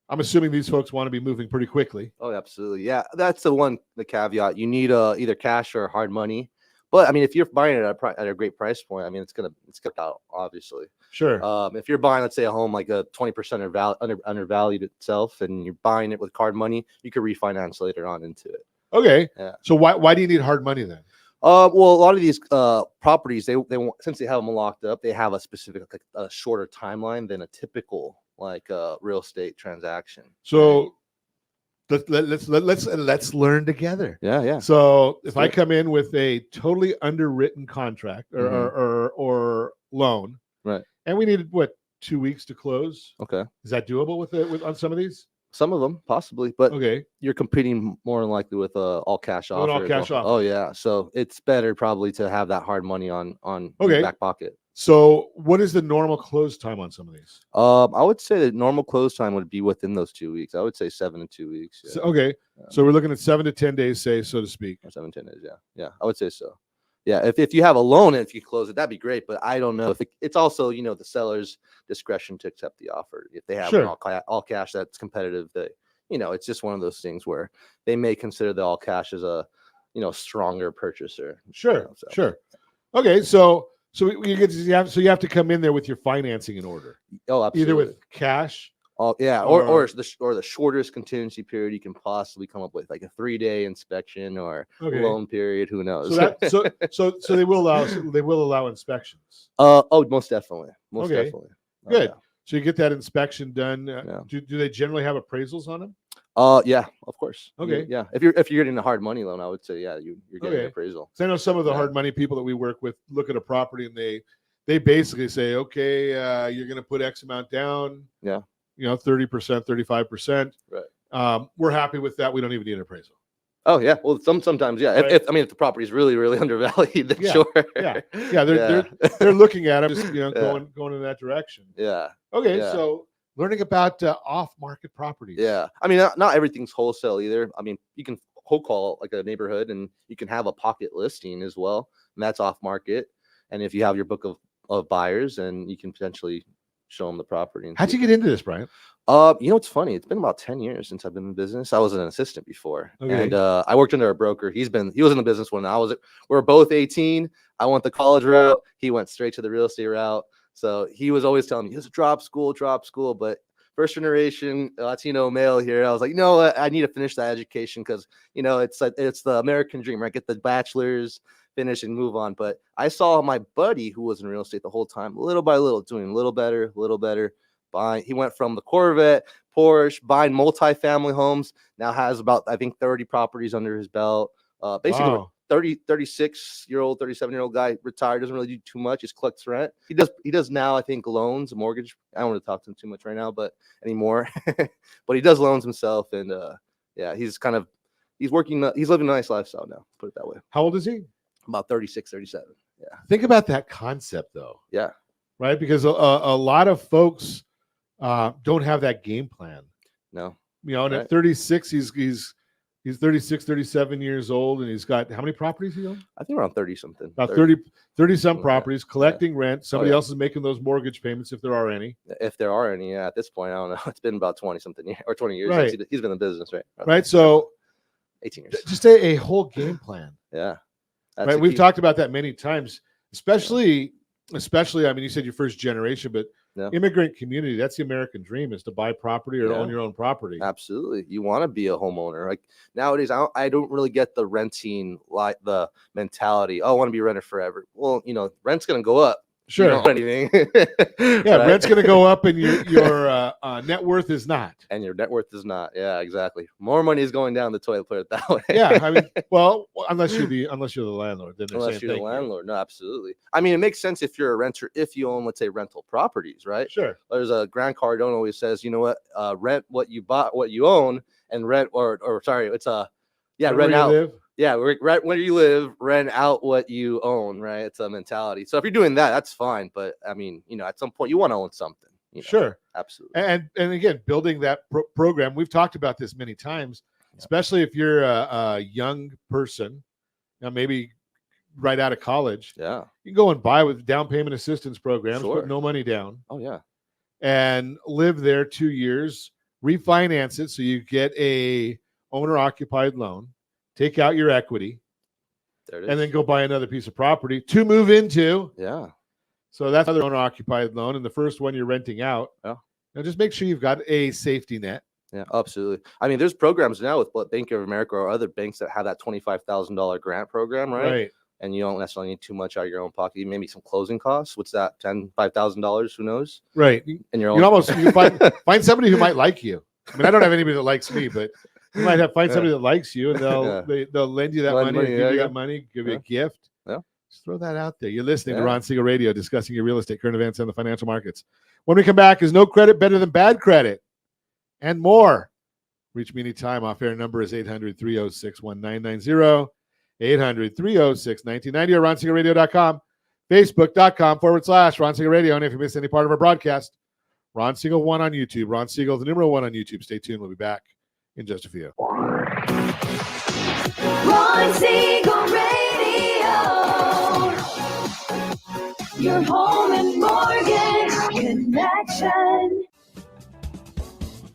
I'm assuming these folks want to be moving pretty quickly. Oh, absolutely. Yeah, that's the caveat. You need either cash or hard money. But I mean, if you're buying it at a great price point, I mean, it's gonna out, obviously. Sure. If you're buying, let's say, a home like a 20% undervalued itself, and you're buying it with card money, you could refinance later on into it. Okay. Yeah. So why do you need hard money then? Well, a lot of these properties, they want, since they have them locked up, they have a specific, a shorter timeline than a typical real estate transaction. So let's learn together. Yeah. So if I come in with a totally underwritten contract or loan, right, and we needed 2 weeks to close. Okay, is that doable on some of these? Some of them possibly, but okay, you're competing more than likely with all cash offer. All cash offer. Oh yeah, so it's better probably to have that hard money on okay. your back pocket. So what is the normal close time on some of these? I would say the normal close time would be within those 2 weeks. I would say 7 to 2 weeks. Yeah. So, okay. So we're looking at 7 to 10 days, say, so to speak. Or 7 to 10 days. Yeah. Yeah. I would say so. Yeah. If you have a loan and if you close it, that'd be great. But I don't know if it's also, the seller's discretion to accept the offer. If they have Sure. all cash that's competitive, it's just one of those things where they may consider the all cash as a, stronger purchaser. Sure. Sure. Okay. So you have to come in there with your financing in order. Oh, absolutely. Either with cash. Oh yeah, or the shortest contingency period you can possibly come up with, like a 3-day inspection or loan period. Who knows? So they will allow inspections. Most definitely. Definitely. Good. Yeah. So you get that inspection done. Do they generally have appraisals on them? Yeah, of course. Okay. Yeah. If you're getting a hard money loan, I would say you're getting an appraisal. So I know some of the hard money people that we work with look at a property and they basically say, okay, you're going to put X amount down. Yeah. 30%, 35%. Right. We're happy with that. We don't even need an appraisal. Oh yeah. Well, sometimes, yeah. Right. If the property is really, really undervalued, then sure. Yeah. They're looking at it, just going in that direction. Yeah. Okay. Yeah. So learning about off-market properties. Yeah. I mean, not everything's wholesale either. I mean, you can cold call like a neighborhood, and you can have a pocket listing as well, and that's off-market. And if you have your book of buyers, and you can potentially show them the property. How'd you get into this, Brian? It's funny. It's been about 10 years since I've been in business. I was an assistant before, and I worked under a broker. He was in the business when we were both 18. I went the college route. He went straight to the real estate route. So he was always telling me, "It's drop school." But first generation Latino male here, I was like, I need to finish that education because it's the American dream, right? Get the bachelor's, finish and move on. But I saw my buddy who was in real estate the whole time, little by little, doing a little better. Buying. He went from the Corvette, Porsche, buying multi-family homes. Now has about, I think, 30 properties under his belt. Basically, wow. 36-year-old, 37-year-old guy, retired, doesn't really do too much, just collects rent. He does now, I think, loans, mortgage. I don't want to talk to him too much right now, but anymore. But he does loans himself, and he's living a nice lifestyle now, put it that way. How old is he? About 36, 37. Yeah. Think about that concept, though. Yeah. Right? Because a lot of folks don't have that game plan. No. And at 36, he's 36, 37 years old, and he's got how many properties he owns? I think around 30 something. About 30 some properties, collecting rent. Somebody else is making those mortgage payments, if there are any. If there are any, at this point, I don't know. It's been about 20 something years or 20 years. Right. He's been in business, right? Right. So 18 years. Just a whole game plan. Yeah. Right. We've talked about that many times, especially, I mean, you said your first generation, but immigrant community, that's the American dream, is to buy property or own your own property. Absolutely. You want to be a homeowner. Like nowadays, I don't really get the renting, like the mentality, I want to be a renter forever. Well, rent's going to go up. Sure. You don't know anything. Right? Rent's going to go up, and your net worth is not. And your net worth is not. Yeah, exactly. More money is going down the toilet, put it that way. Yeah, I mean, well, unless you're the landlord, then unless you're the landlord, no, absolutely. I mean, it makes sense if you're a renter, if you own, let's say, rental properties, right? Sure. There's a Grant Cardone always says, rent what you bought, what you own, and rent rent out. Live. Yeah, right where you live, rent out what you own, right? It's a mentality. So if you're doing that, that's fine. But I mean, at some point you want to own something. Sure. Absolutely. And again, building that program, we've talked about this many times, especially if you're a young person, maybe right out of college. Yeah. You can go and buy with down payment assistance programs, put no money down. Oh, yeah. And live there 2 years, refinance it so you get a owner-occupied loan. Take out your equity, and then go buy another piece of property to move into. Yeah. So that's another owner-occupied loan, and the first one you're renting out. Yeah. Now just make sure you've got a safety net. Yeah, absolutely. I mean, there's programs now with Bank of America or other banks that have that $25,000 grant program, right? Right. And you don't necessarily need too much out of your own pocket. Maybe some closing costs. What's that? $5,000? Who knows? Right. And your own. You find somebody who might like you. I mean, I don't have anybody that likes me, but you might find somebody that likes you, and they'll lend you that money, give you that money, give you a gift. Yeah. Just throw that out there. You're listening to Ron Siegel Radio, discussing your real estate, current events, and the financial markets. When we come back, is no credit better than bad credit, and more. Reach me anytime. Off-air number is 800-306-1990, 800-306-1990, or RonSiegelRadio.com. Facebook.com/Ron Siegel Radio. And if you miss any part of our broadcast, Ron Siegel 1 on YouTube. Ron Siegel, the number 1 on YouTube. Stay tuned. We'll be back in just a few. Ron Siegel Radio. Your home and mortgage connection.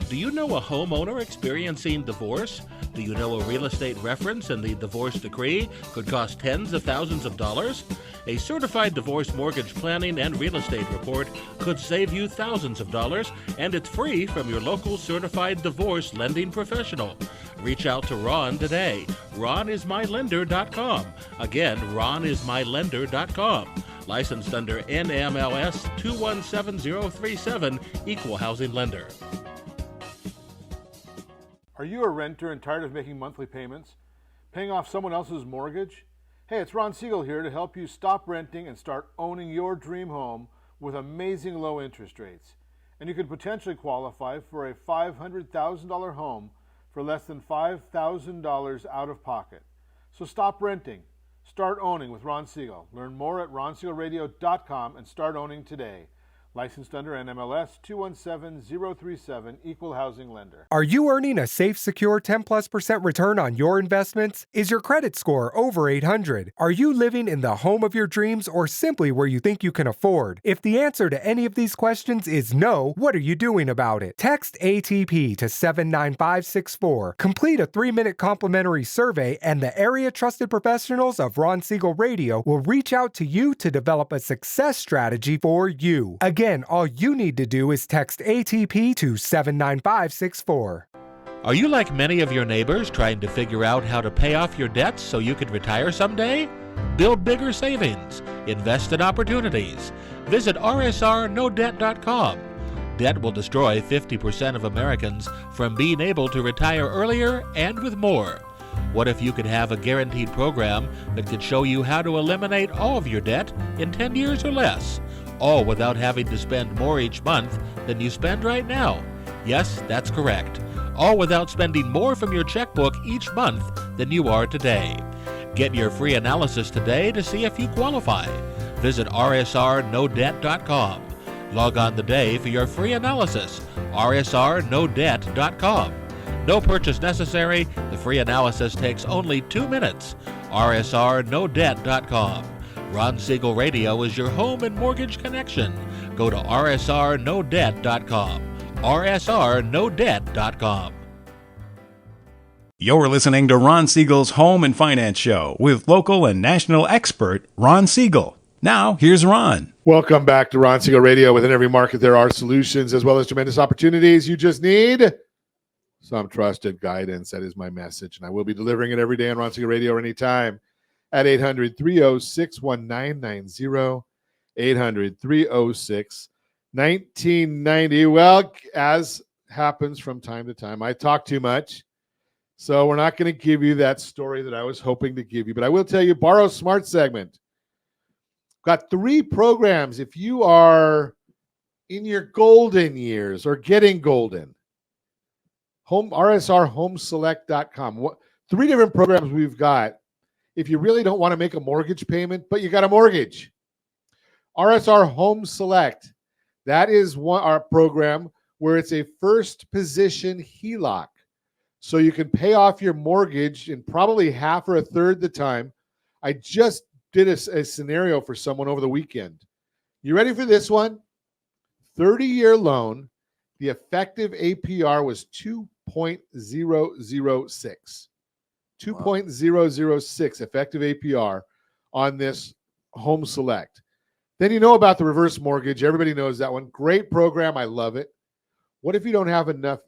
Do you know a homeowner experiencing divorce? Do you know a real estate reference and the divorce decree could cost tens of thousands of dollars? A certified divorce mortgage planning and real estate report could save you thousands of dollars, and it's free from your local certified divorce lending professional. Reach out to Ron today. RonIsMyLender.com. Again, RonIsMyLender.com. Licensed under NMLS 217037, Equal Housing Lender. Are you a renter and tired of making monthly payments? Paying off someone else's mortgage? Hey, it's Ron Siegel here to help you stop renting and start owning your dream home with amazing low interest rates. And you could potentially qualify for a $500,000 home for less than $5,000 out of pocket. So stop renting. Start owning with Ron Siegel. Learn more at RonSiegelRadio.com and start owning today. Licensed under NMLS 217037, Equal Housing Lender. Are you earning a safe, secure 10+% return on your investments? Is your credit score over 800? Are you living in the home of your dreams or simply where you think you can afford? If the answer to any of these questions is no, what are you doing about it? Text ATP to 79564. Complete a 3-minute complimentary survey, and the area trusted professionals of Ron Siegel Radio will reach out to you to develop a success strategy for you. Again, all you need to do is text ATP to 79564. Are you like many of your neighbors trying to figure out how to pay off your debts so you could retire someday? Build bigger savings. Invest in opportunities. Visit rsrnodebt.com. Debt will destroy 50% of Americans from being able to retire earlier and with more. What if you could have a guaranteed program that could show you how to eliminate all of your debt in 10 years or less? All without having to spend more each month than you spend right now. Yes, that's correct. All without spending more from your checkbook each month than you are today. Get your free analysis today to see if you qualify. Visit rsrnodebt.com. Log on today for your free analysis. rsrnodebt.com. No purchase necessary. The free analysis takes only 2 minutes. rsrnodebt.com. Ron Siegel Radio is your home and mortgage connection. Go to rsrnodebt.com. rsrnodebt.com. You're listening to Ron Siegel's Home and Finance Show with local and national expert Ron Siegel. Now, here's Ron. Welcome back to Ron Siegel Radio. Within every market, there are solutions as well as tremendous opportunities. You just need some trusted guidance. That is my message, and I will be delivering it every day on Ron Siegel Radio anytime. At 800-306-1990, 800-306-1990. Well, as happens from time to time, I talk too much, so we're not going to give you that story that I was hoping to give you, but I will tell you, Borrow Smart segment. Got 3 programs if you are in your golden years or getting golden. RSRHomeselect.com. 3 different programs we've got. If you really don't want to make a mortgage payment, but you got a mortgage. RSR Home Select. That is our program where it's a first position HELOC. So you can pay off your mortgage in probably half or a third the time. I just did a scenario for someone over the weekend. You ready for this one? 30-year loan. The effective APR was 2.006. 2.006 effective APR on this Home Select. Then you know about the reverse mortgage. Everybody knows that one. Great program. I love it. What if you don't have enough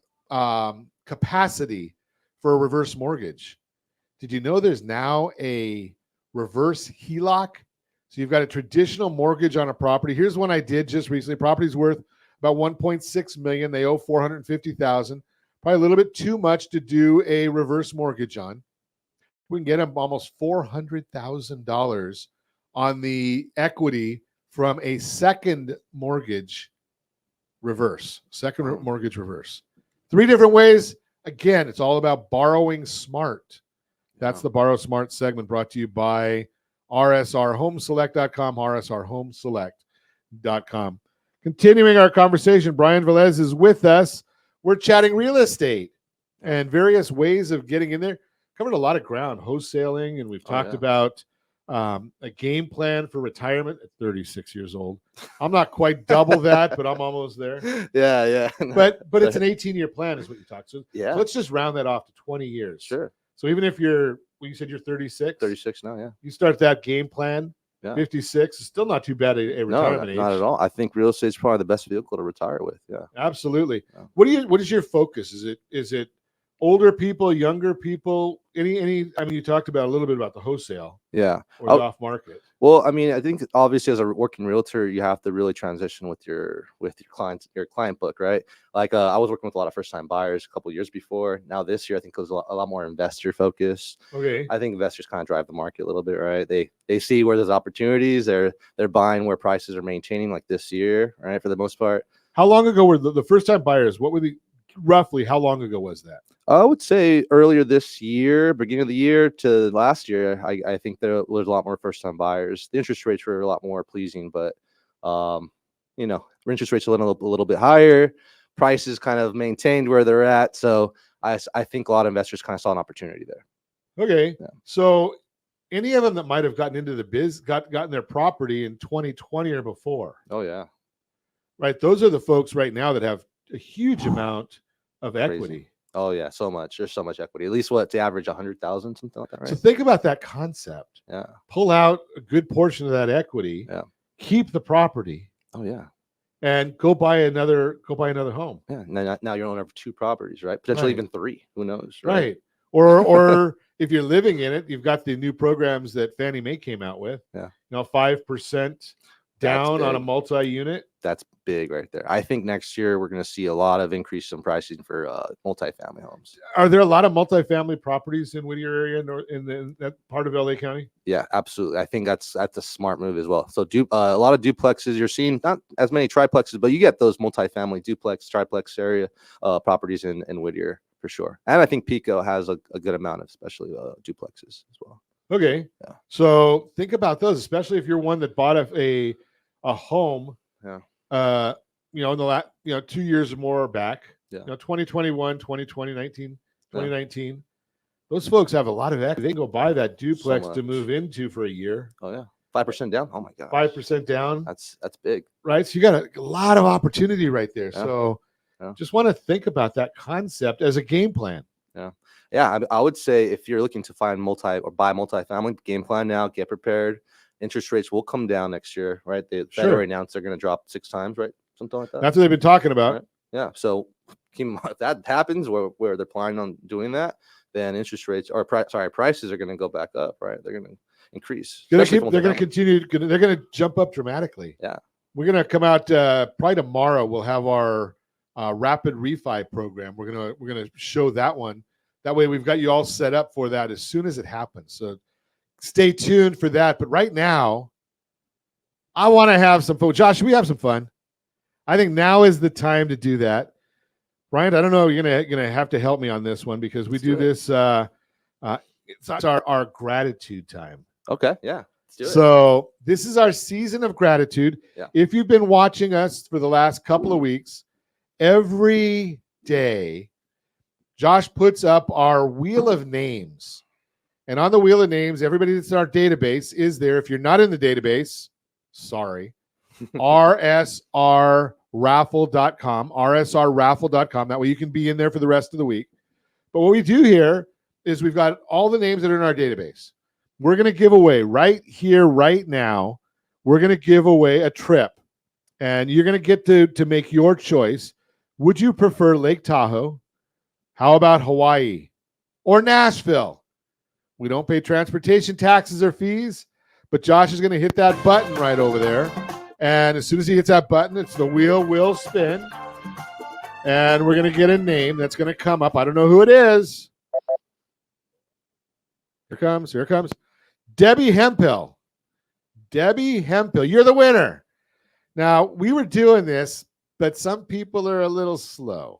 capacity for a reverse mortgage? Did you know there's now a reverse HELOC? So you've got a traditional mortgage on a property. Here's one I did just recently. Property's worth about $1.6 million. They owe $450,000. Probably a little bit too much to do a reverse mortgage on. We can get them almost $400,000 on the equity from a second mortgage reverse. Mortgage reverse. 3 different ways. Again, it's all about borrowing smart. That's the Borrow Smart segment brought to you by rsrhomeselect.com, rsrhomeselect.com. Continuing our conversation, Brian Velez is with us. We're chatting real estate and various ways of getting in there. Covered a lot of ground, wholesaling, and we've talked about a game plan for retirement at 36 years old. I'm not quite double that, but I'm almost there. Yeah. But it's an 18-year plan is what you talked. So let's just round that off to 20 years. Sure. So even if you said you're 36? 36 now, yeah. You start that game plan, 56, is still not too bad a retirement age. Not at all. I think real estate is probably the best vehicle to retire with. Yeah. Absolutely. Yeah. What is your focus? Is it older people, younger people? Any I mean, you talked about a little bit about the wholesale. Yeah. Or the off market. Well, I mean, I think obviously as a working realtor, you have to really transition with your client book, right? Like I was working with a lot of first time buyers a couple of years before. Now this year, I think it was a lot more investor focused. Okay. I think investors kind of drive the market a little bit, right? They see where there's opportunities. They're buying where prices are maintaining, like this year, right? For the most part. How long ago were the first time buyers? What were roughly? How long ago was that? I would say earlier this year, beginning of the year to last year, I think there was a lot more first-time buyers. The interest rates were a lot more pleasing, but interest rates a little bit higher. Prices kind of maintained where they're at. So I think a lot of investors kind of saw an opportunity there. Okay. Yeah. So any of them that might have gotten into the biz, gotten their property in 2020 or before. Oh, yeah. Right. Those are the folks right now that have a huge amount of equity. Oh yeah, so much. There's so much equity. At least what, to average 100,000, something like that, right? So think about that concept. Yeah. Pull out a good portion of that equity. Yeah. Keep the property. Oh yeah. And go buy another home. Yeah. Now you're owner of 2 properties, right? Potentially even 3. Who knows? Right. Or if you're living in it, you've got the new programs that Fannie Mae came out with. Yeah. 5% down on a multi-unit. That's big right there. I think next year we're going to see a lot of increase in pricing for multifamily homes. Are there a lot of multifamily properties in Whittier area in that part of LA County? Yeah, absolutely. I think that's a smart move as well. So a lot of duplexes. You're seeing not as many triplexes, but you get those multifamily duplex, triplex area properties in Whittier for sure. And I think Pico has a good amount of especially duplexes as well. Okay. Yeah. So think about those, especially if you're one that bought a home. Yeah. In the last 2 years or more back. Yeah. 2021, 2020, 2019. Those folks have a lot of equity. They can go buy that duplex to move into for a year. Oh yeah. 5% down. Oh my God. 5% down. That's big. Right. So you got a lot of opportunity right there. Yeah. So just want to think about that concept as a game plan. Yeah. Yeah. I would say if you're looking to find buy multifamily, game plan now, get prepared. Interest rates will come down next year, right? The Fed already announced they're going to drop 6 times, right? Something like that. That's what they've been talking about. Right? Yeah. So keep in mind, if that happens where they're planning on doing that, then interest rates prices are going to go back up, right? They're going to increase. They're going to continue. They're going to jump up dramatically. Yeah. We're going to come out probably tomorrow. We'll have our rapid refi program. We're going to show that one. That way we've got you all set up for that as soon as it happens. So stay tuned for that. But right now, I want to have some fun. Josh, should we have some fun? I think now is the time to do that. Brian, I don't know. You're gonna have to help me on this one because we do this. It's our gratitude time. Okay. Yeah. Let's do it. So this is our season of gratitude. Yeah. If you've been watching us for the last couple of weeks, every day, Josh puts up our wheel of names. And on the wheel of names, everybody that's in our database is there. If you're not in the database, sorry. rsrraffle.com, rsrraffle.com. That way you can be in there for the rest of the week. But what we do here is we've got all the names that are in our database. We're going to give away right here, right now. We're going to give away a trip. And you're going to get to make your choice. Would you prefer Lake Tahoe? How about Hawaii or Nashville? We don't pay transportation taxes or fees, but Josh is going to hit that button right over there. And as soon as he hits that button, the wheel will spin. And we're going to get a name that's going to come up. I don't know who it is. Here comes. Debbie Hemphill. Debbie Hemphill, you're the winner. Now, we were doing this, but some people are a little slow.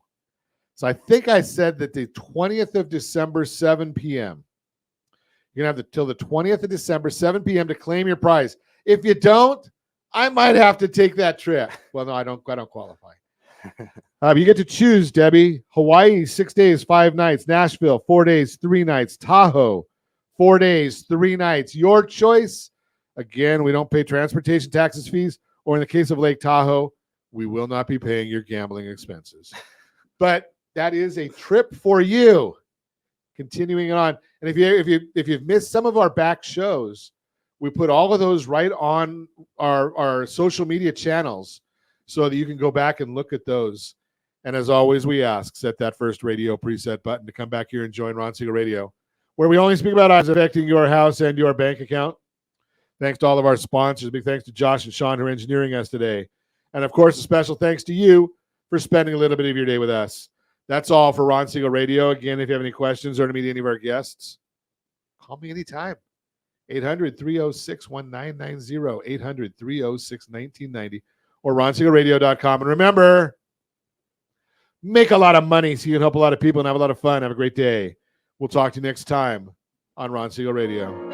So I think I said that the 20th of December, 7 p.m., You're going to have till the 20th of December, 7 p.m. to claim your prize. If you don't, I might have to take that trip. Well, no, I don't qualify. You get to choose, Debbie. Hawaii, 6 days, 5 nights. Nashville, 4 days, 3 nights. Tahoe, 4 days, 3 nights. Your choice. Again, we don't pay transportation taxes, fees, or in the case of Lake Tahoe, we will not be paying your gambling expenses. But that is a trip for you. Continuing on, and if you've missed some of our back shows, we put all of those right on our social media channels so that you can go back and look at those. And as always, we ask, set that first radio preset button to come back here and join Ron Siegel Radio, where we only speak about items affecting your house and your bank account. Thanks to all of our sponsors. Big thanks to Josh and Sean who are engineering us today. And of course, a special thanks to you for spending a little bit of your day with us. That's all for Ron Siegel Radio. Again, if you have any questions or to meet any of our guests, call me anytime. 800-306-1990, 800-306-1990, or ronsiegelradio.com. And remember, make a lot of money so you can help a lot of people and have a lot of fun. Have a great day. We'll talk to you next time on Ron Siegel Radio.